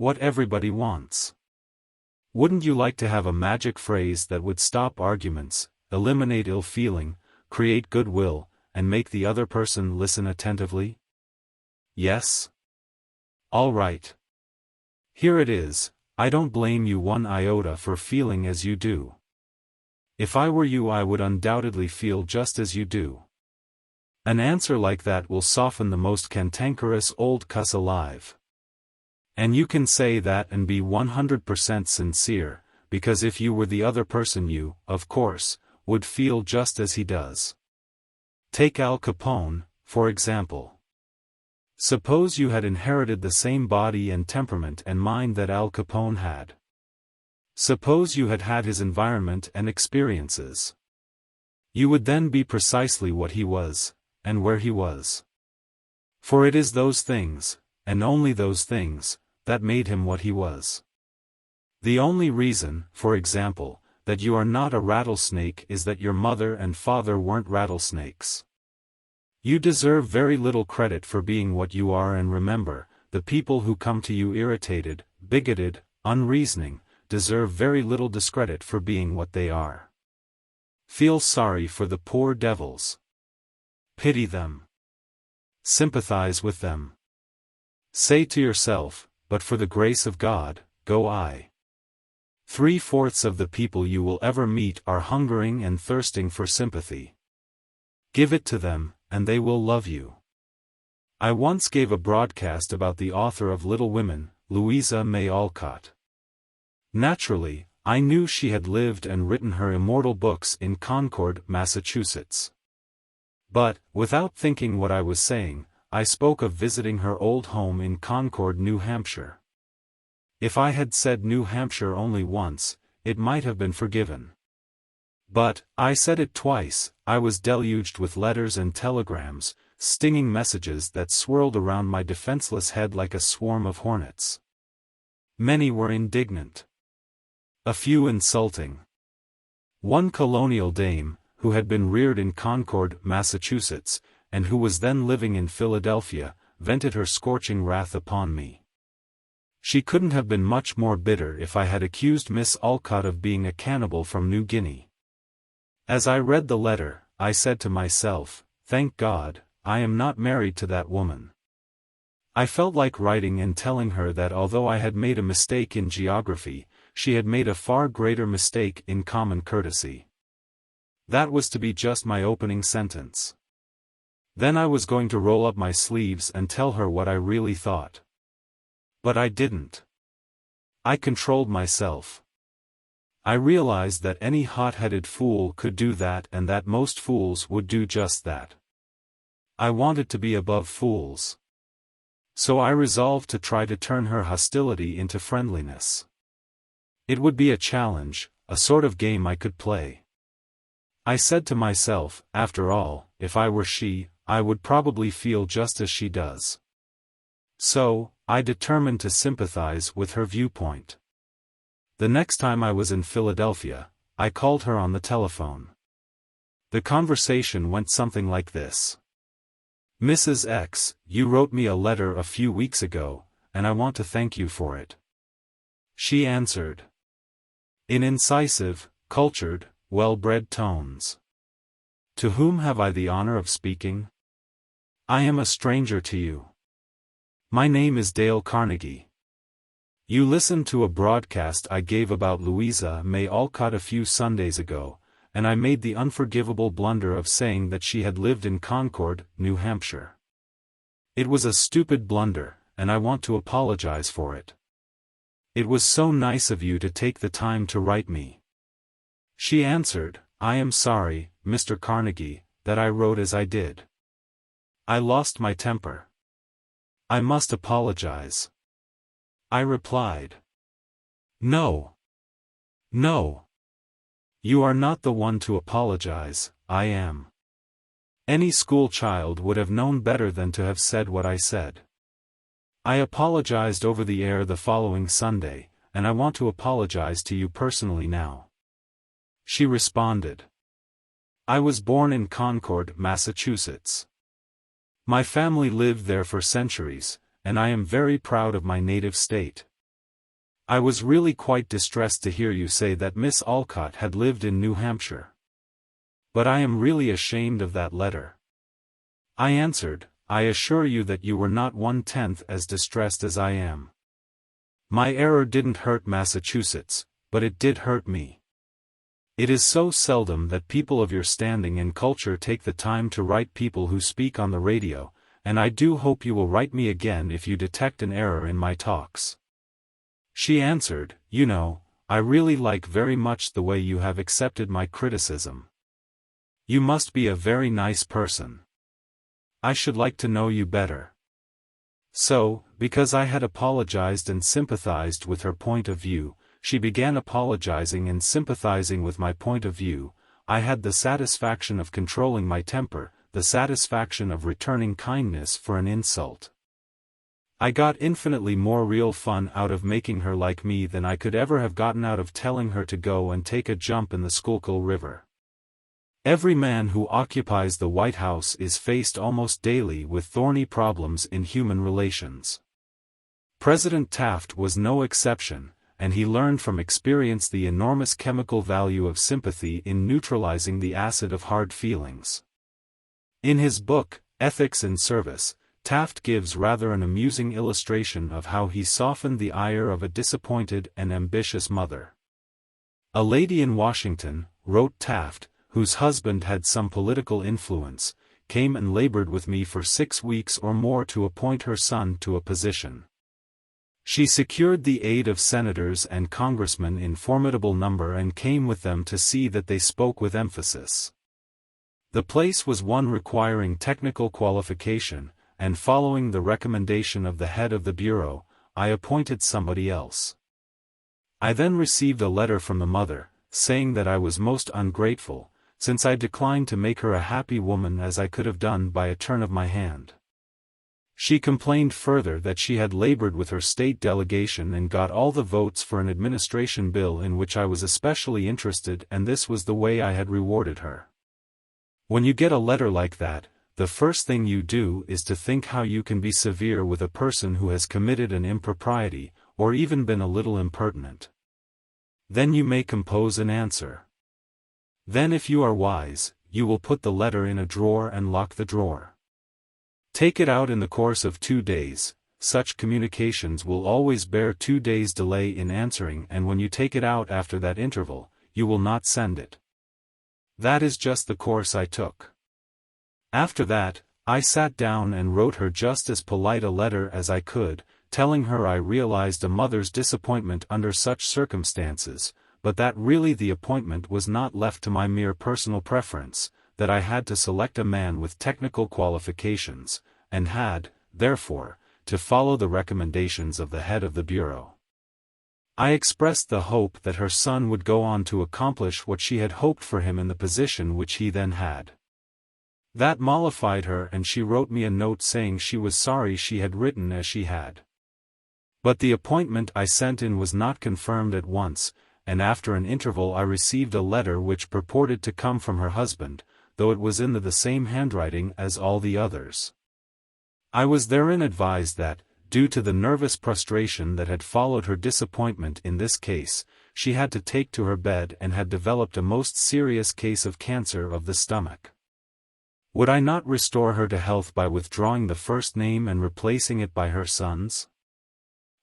What everybody wants. Wouldn't you like to have a magic phrase that would stop arguments, eliminate ill feeling, create goodwill, and make the other person listen attentively? Yes? All right. Here it is. I don't blame you one iota for feeling as you do. If I were you, I would undoubtedly feel just as you do. An answer like that will soften the most cantankerous old cuss alive. And you can say that and be 100% sincere, because if you were the other person you, of course, would feel just as he does. Take Al Capone, for example. Suppose you had inherited the same body and temperament and mind that Al Capone had. Suppose you had had his environment and experiences. You would then be precisely what he was, and where he was. For it is those things, and only those things, that made him what he was. The only reason, for example, that you are not a rattlesnake is that your mother and father weren't rattlesnakes. You deserve very little credit for being what you are, and remember, the people who come to you irritated, bigoted, unreasoning, deserve very little discredit for being what they are. Feel sorry for the poor devils. Pity them. Sympathize with them. Say to yourself, but for the grace of God, go I. 3/4 of the people you will ever meet are hungering and thirsting for sympathy. Give it to them, and they will love you. I once gave a broadcast about the author of Little Women, Louisa May Alcott. Naturally, I knew she had lived and written her immortal books in Concord, Massachusetts. But, without thinking what I was saying, I spoke of visiting her old home in Concord, New Hampshire. If I had said New Hampshire only once, it might have been forgiven. But, I said it twice. I was deluged with letters and telegrams, stinging messages that swirled around my defenseless head like a swarm of hornets. Many were indignant. A few insulting. One colonial dame, who had been reared in Concord, Massachusetts, and who was then living in Philadelphia, vented her scorching wrath upon me. She couldn't have been much more bitter if I had accused Miss Alcott of being a cannibal from New Guinea. As I read the letter, I said to myself, thank God, I am not married to that woman. I felt like writing and telling her that although I had made a mistake in geography, she had made a far greater mistake in common courtesy. That was to be just my opening sentence. Then I was going to roll up my sleeves and tell her what I really thought. But I didn't. I controlled myself. I realized that any hot-headed fool could do that, and that most fools would do just that. I wanted to be above fools. So I resolved to try to turn her hostility into friendliness. It would be a challenge, a sort of game I could play. I said to myself, after all, if I were she, I would probably feel just as she does. So, I determined to sympathize with her viewpoint. The next time I was in Philadelphia, I called her on the telephone. The conversation went something like this. Mrs. X, you wrote me a letter a few weeks ago, and I want to thank you for it. She answered. In incisive, cultured, well-bred tones. To whom have I the honor of speaking? I am a stranger to you. My name is Dale Carnegie. You listened to a broadcast I gave about Louisa May Alcott a few Sundays ago, and I made the unforgivable blunder of saying that she had lived in Concord, New Hampshire. It was a stupid blunder, and I want to apologize for it. It was so nice of you to take the time to write me. She answered, I am sorry, Mr. Carnegie, that I wrote as I did. I lost my temper. I must apologize. I replied. No. No. You are not the one to apologize, I am. Any school child would have known better than to have said what I said. I apologized over the air the following Sunday, and I want to apologize to you personally now. She responded. I was born in Concord, Massachusetts. My family lived there for centuries, and I am very proud of my native state. I was really quite distressed to hear you say that Miss Alcott had lived in New Hampshire. But I am really ashamed of that letter. I answered, I assure you that you were not 1/10 as distressed as I am. My error didn't hurt Massachusetts, but it did hurt me. It is so seldom that people of your standing in culture take the time to write people who speak on the radio, and I do hope you will write me again if you detect an error in my talks. She answered, you know, I really like very much the way you have accepted my criticism. You must be a very nice person. I should like to know you better. So, because I had apologized and sympathized with her point of view, she began apologizing and sympathizing with my point of view. I had the satisfaction of controlling my temper, the satisfaction of returning kindness for an insult. I got infinitely more real fun out of making her like me than I could ever have gotten out of telling her to go and take a jump in the Schuylkill River. Every man who occupies the White House is faced almost daily with thorny problems in human relations. President Taft was no exception, and he learned from experience the enormous chemical value of sympathy in neutralizing the acid of hard feelings. In his book, Ethics in Service, Taft gives rather an amusing illustration of how he softened the ire of a disappointed and ambitious mother. A lady in Washington, wrote Taft, whose husband had some political influence, came and labored with me for 6 weeks or more to appoint her son to a position. She secured the aid of senators and congressmen in formidable number and came with them to see that they spoke with emphasis. The place was one requiring technical qualification, and following the recommendation of the head of the bureau, I appointed somebody else. I then received a letter from the mother, saying that I was most ungrateful, since I declined to make her a happy woman as I could have done by a turn of my hand. She complained further that she had labored with her state delegation and got all the votes for an administration bill in which I was especially interested, and this was the way I had rewarded her. When you get a letter like that, the first thing you do is to think how you can be severe with a person who has committed an impropriety, or even been a little impertinent. Then you may compose an answer. Then if you are wise, you will put the letter in a drawer and lock the drawer. Take it out in the course of 2 days, such communications will always bear 2 days' delay in answering, and when you take it out after that interval, you will not send it. That is just the course I took. After that, I sat down and wrote her just as polite a letter as I could, telling her I realized a mother's disappointment under such circumstances, but that really the appointment was not left to my mere personal preference, that I had to select a man with technical qualifications, and had, therefore, to follow the recommendations of the head of the bureau. I expressed the hope that her son would go on to accomplish what she had hoped for him in the position which he then had. That mollified her, and she wrote me a note saying she was sorry she had written as she had. But the appointment I sent in was not confirmed at once, and after an interval I received a letter which purported to come from her husband, though it was in the same handwriting as all the others. I was therein advised that, due to the nervous prostration that had followed her disappointment in this case, she had to take to her bed and had developed a most serious case of cancer of the stomach. Would I not restore her to health by withdrawing the first name and replacing it by her son's?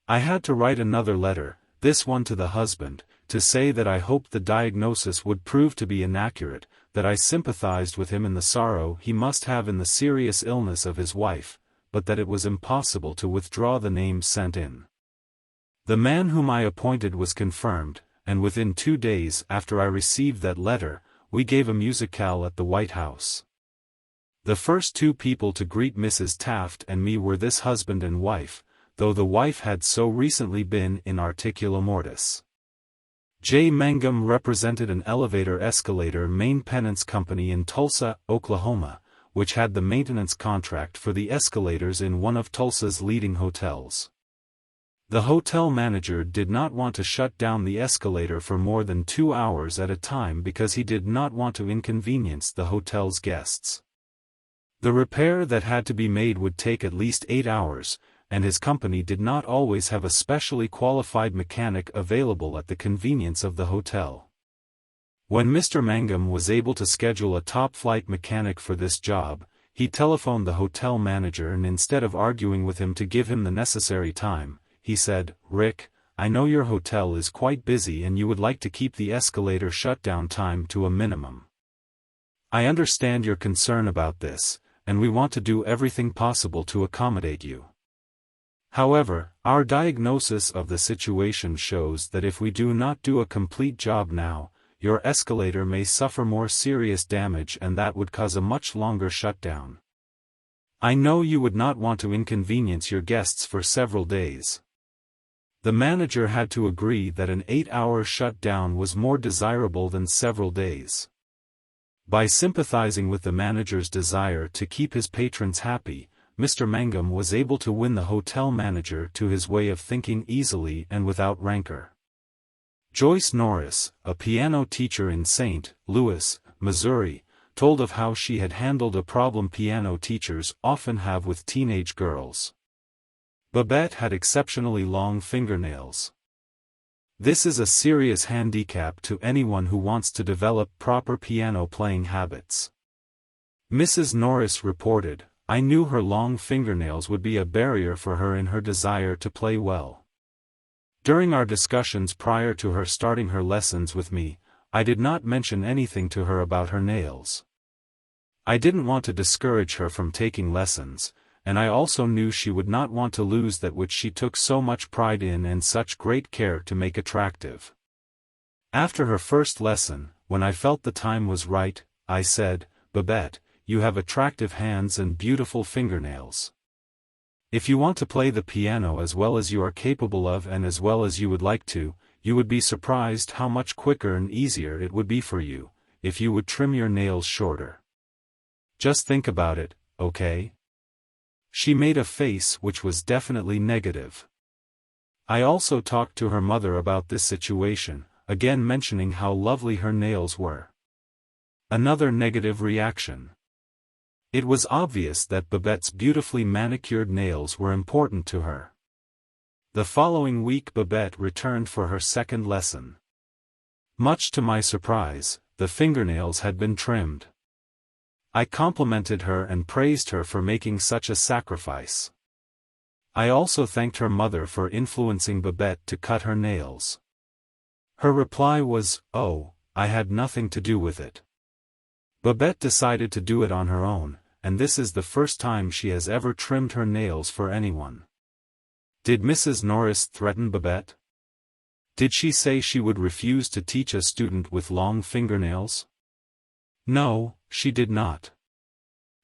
I had to write another letter, this one to the husband, to say that I hoped the diagnosis would prove to be inaccurate, that I sympathized with him in the sorrow he must have in the serious illness of his wife, but that it was impossible to withdraw the name sent in. The man whom I appointed was confirmed, and within 2 days after I received that letter, we gave a musicale at the White House. The first 2 people to greet Mrs. Taft and me were this husband and wife, though the wife had so recently been in articulo mortis. J. Mangum represented an elevator-escalator maintenance company in Tulsa, Oklahoma, which had the maintenance contract for the escalators in one of Tulsa's leading hotels. The hotel manager did not want to shut down the escalator for more than 2 hours at a time because he did not want to inconvenience the hotel's guests. The repair that had to be made would take at least 8 hours, and his company did not always have a specially qualified mechanic available at the convenience of the hotel. When Mr. Mangum was able to schedule a top-flight mechanic for this job, he telephoned the hotel manager, and instead of arguing with him to give him the necessary time, he said, "Rick, I know your hotel is quite busy and you would like to keep the escalator shutdown time to a minimum. I understand your concern about this, and we want to do everything possible to accommodate you. However, our diagnosis of the situation shows that if we do not do a complete job now, your escalator may suffer more serious damage, and that would cause a much longer shutdown. I know you would not want to inconvenience your guests for several days." The manager had to agree that an 8-hour shutdown was more desirable than several days. By sympathizing with the manager's desire to keep his patrons happy, Mr. Mangum was able to win the hotel manager to his way of thinking easily and without rancor. Joyce Norris, a piano teacher in St. Louis, Missouri, told of how she had handled a problem piano teachers often have with teenage girls. Babette had exceptionally long fingernails. This is a serious handicap to anyone who wants to develop proper piano playing habits. Mrs. Norris reported, "I knew her long fingernails would be a barrier for her in her desire to play well. During our discussions prior to her starting her lessons with me, I did not mention anything to her about her nails. I didn't want to discourage her from taking lessons, and I also knew she would not want to lose that which she took so much pride in and such great care to make attractive. After her first lesson, when I felt the time was right, I said, 'Babette, you have attractive hands and beautiful fingernails. If you want to play the piano as well as you are capable of and as well as you would like to, you would be surprised how much quicker and easier it would be for you, if you would trim your nails shorter. Just think about it, okay?' She made a face which was definitely negative. I also talked to her mother about this situation, again mentioning how lovely her nails were. Another negative reaction. It was obvious that Babette's beautifully manicured nails were important to her. The following week Babette returned for her second lesson. Much to my surprise, the fingernails had been trimmed. I complimented her and praised her for making such a sacrifice. I also thanked her mother for influencing Babette to cut her nails. Her reply was, "Oh, I had nothing to do with it." Babette decided to do it on her own, and this is the first time she has ever trimmed her nails for anyone. Did Mrs. Norris threaten Babette? Did she say she would refuse to teach a student with long fingernails? No, she did not.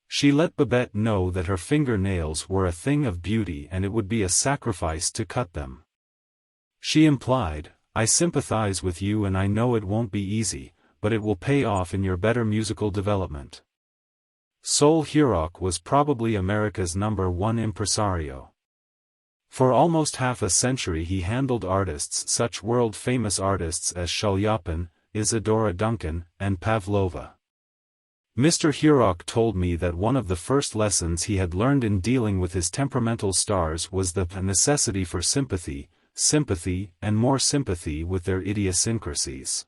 She let Babette know that her fingernails were a thing of beauty and it would be a sacrifice to cut them. She implied, "I sympathize with you and I know it won't be easy, but it will pay off in your better musical development." Sol Hurok was probably America's #1 impresario. For almost half a century he handled artists, such world-famous artists as Chaliapin, Isadora Duncan, and Pavlova. Mr. Hurok told me that one of the first lessons he had learned in dealing with his temperamental stars was the necessity for sympathy, and more sympathy with their idiosyncrasies.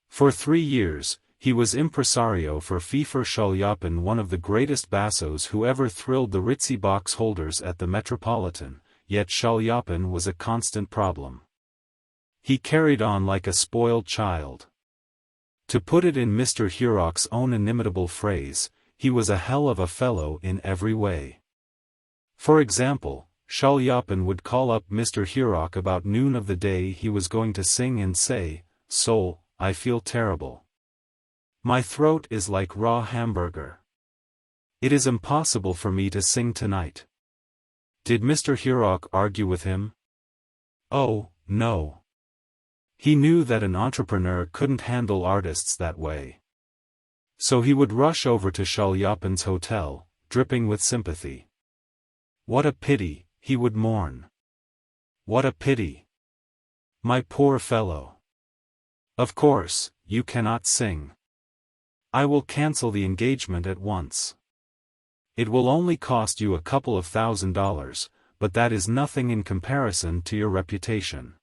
For 3 years, he was impresario for Fefer Chaliapin, one of the greatest bassos who ever thrilled the ritzy box holders at the Metropolitan, yet Chaliapin was a constant problem. He carried on like a spoiled child. To put it in Mr. Hurok's own inimitable phrase, he was a hell of a fellow in every way. For example, Chaliapin would call up Mr. Hurok about noon of the day he was going to sing and say, "Sol, I feel terrible. My throat is like raw hamburger. It is impossible for me to sing tonight." Did Mr. Hurok argue with him? Oh, no. He knew that an entrepreneur couldn't handle artists that way. So he would rush over to Chaliapin's hotel, dripping with sympathy. "What a pity," he would mourn. "What a pity. My poor fellow. Of course, you cannot sing. I will cancel the engagement at once. It will only cost you a couple of $1,000, but that is nothing in comparison to your reputation.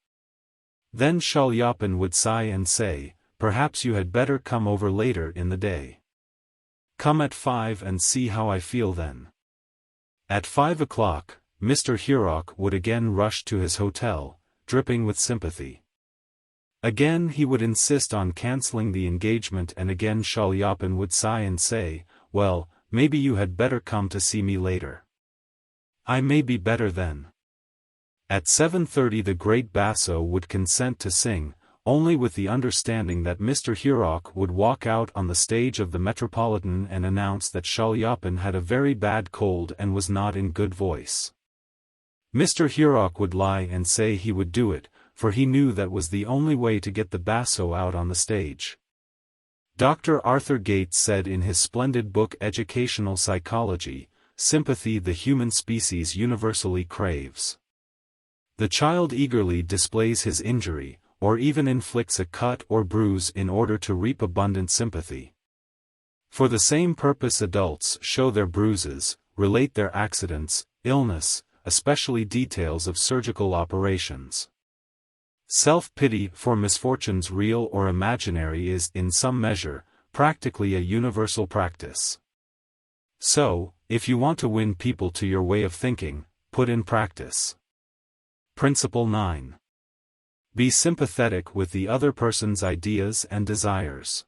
Then Shalyapin would sigh and say, perhaps you had better come over later in the day. Come at 5 and see how I feel then. At 5 o'clock, Mr. Hurok would again rush to his hotel, dripping with sympathy. Again he would insist on cancelling the engagement, and again Shalyapin would sigh and say, well, maybe you had better come to see me later. I may be better then. At 7:30 the great basso would consent to sing, only with the understanding that Mr. Hurok would walk out on the stage of the Metropolitan and announce that Shalyapin had a very bad cold and was not in good voice. Mr. Hurok would lie and say he would do it, for he knew that was the only way to get the basso out on the stage. Dr. Arthur Gates said in his splendid book Educational Psychology, sympathy the human species universally craves. The child eagerly displays his injury, or even inflicts a cut or bruise in order to reap abundant sympathy. For the same purpose adults show their bruises, relate their accidents, illness, especially details of surgical operations. Self-pity for misfortunes real or imaginary is, in some measure, practically a universal practice. So, if you want to win people to your way of thinking, put in practice. Principle 9. Be sympathetic with the other person's ideas and desires.